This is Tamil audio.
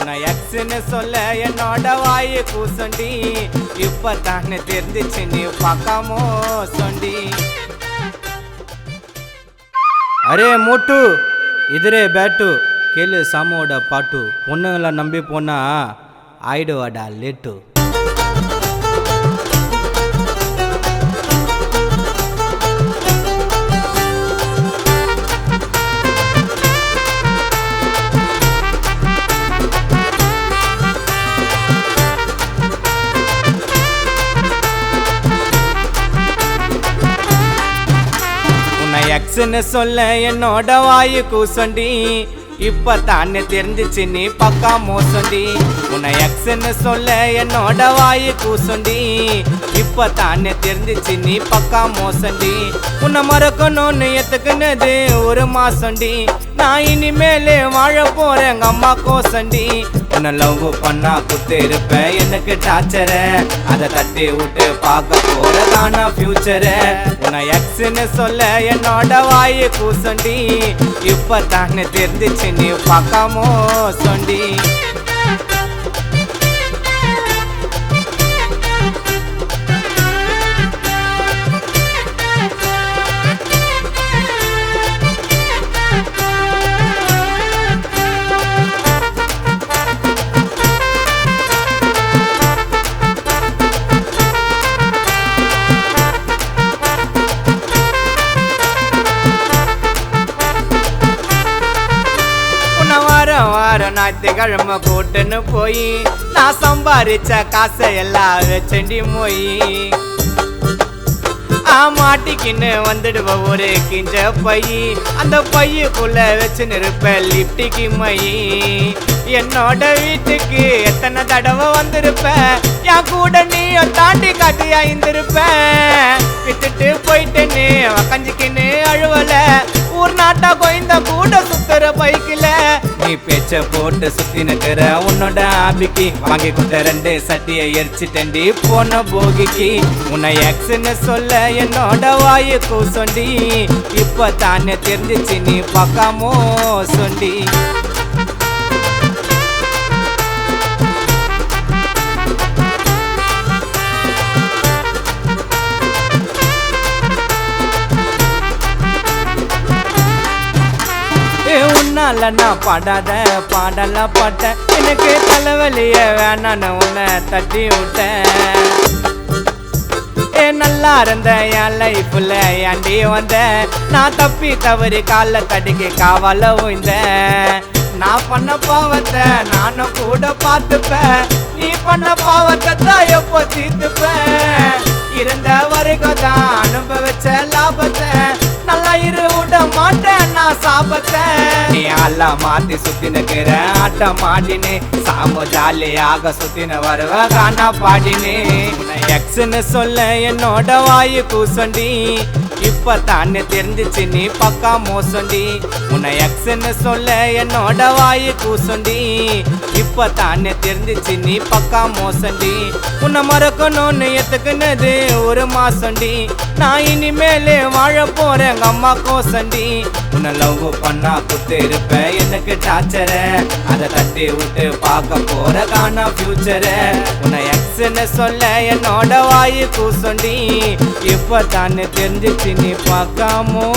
உன்னை எக்ஸ்ன்னு சொல்ல என்னோட வாயு கூசண்டி இப்பதானே தெரிஞ்சிச்சு நீ பார்க்காமோ சொண்டி அரே மோட்டு இதுரே பேட்டு கேளு சாமோட பாட்டு பொண்ணுங்களை நம்பி போனா ஆயிடுவாடா லேட்டு எக்ஸ்ன்னு சொல்ல என்னோட வாயு கூசண்டி இப்பதானே தெரிஞ்சிச்சு நீ பக்கா மோசண்டி உன்னை எக்ஸ்ன்னு சொல்ல என்னோட வாயு கூசண்டி இப்பதானே தெரிஞ்சிச்சு நீ பக்கா மோசண்டி உன்னை மறக்கணும்னு எத்துக்குனது ஒரு மாசண்டி நான் இனிமேலே வாழ போறேன் எங்க அம்மா கோசண்டி உன்னை லவ் பண்ணா குத்து இருப்பேன் எனக்கு டார்ச்சர அதை தட்டி விட்டு பார்க்க போறதானா ஃபியூச்சர உன்னை எக்ஸ்ன்னு சொல்ல என்னோட வாயு கூசண்டி இப்பதானே தெரிஞ்சிச்சு நீ பார்க்காமோ சொண்டி ஞாயிற்றுக்கிழமை கூட்டுன்னு போய் நான் சம்பாரிச்ச காசை எல்லாம் வச்சண்டி மொய் மாட்டிக்கின்னு வந்துடுவ ஒரு கிஞ்ச பைய அந்த பையுக்குள்ள வச்சுன்னு இருப்ப லிப்டிக்கு மை என்னோட வீட்டுக்கு எத்தனை தடவை வந்திருப்ப என் கூட நீயும் தாண்டி காட்டியா இருந்திருப்ப விட்டுட்டு போயிட்டேன்னு கஞ்சிக்கின்னு அழுவல ஊர் நாட்டா கோயந்த கூட சுத்துற பைக்கில நீ பேச்ச போட்டு சுத்தி நிக்கிற உன்னோட ஆபிக்கு வாங்கி கொடுத்த 2 சட்டியை எரிச்சிட்டண்டி போன போகிக்கு உன்னை எக்ஸ்ன்னு சொல்ல என்னோட வாயு கூசண்டி இப்பதானே தெரிஞ்சிச்சு நீ பார்க்காமோ சொண்டி உன்னால நான் பாடாத பாடல பாட்ட எனக்கு தலைவலிய வேணான்னு உன்னை தட்டி விட்டேன் நல்லா இருந்த என் லைஃப்ல ஏண்டி வந்த நான் தப்பி தவறி கால தடிக்கு காவல உய்ந்தேன் நான் பண்ண பாவத்தை நானும் கூட பார்த்துப்பேன் நீ பண்ண பாவத்தை தான் எப்போ தீர்த்துப்பேன் இருந்த வரைக்கும் தான் அனுபவிச்ச லாபத்தை நல்லா இரு விட மாட்டேன் நான் சாபத்தை நீ எல்லாம் மாத்தி சுத்தினுக்கிற ஆட்டம் ஆடினே சாம ஜாலியாக சுத்தின வருவ காணா பாடினே உன்னை எக்ஸ்ன்னு சொல்ல என்னோட வாயு கூசண்டி இப்பதானே தெரிஞ்சிச்சு நீ பக்கா மோசண்டி உன்னை எக்ஸ்ன்னு சொல்ல என்னோட வாயு கூசண்டி இப்பதானே தெரிஞ்சிச்சு நீ பக்கா மோசண்டி உன்னை மறக்கணும்னு எத்துக்குனது ஒரு மாசண்டி நான் இனிமேலே வாழ போறேன் எங்க அம்மா கோசண்டி உன்னை லவ் பண்ணா குத்து இருப்ப எனக்கு டார்ச்சர அதை தட்டி விட்டு பார்க்க போற காணா ஃபியூச்சர உன்னை எக்ஸ்ன்னு சொல்ல என்னோட வாயு கூசண்டி இப்பதானே தெரிஞ்சிச்சு நீ பார்க்காமோ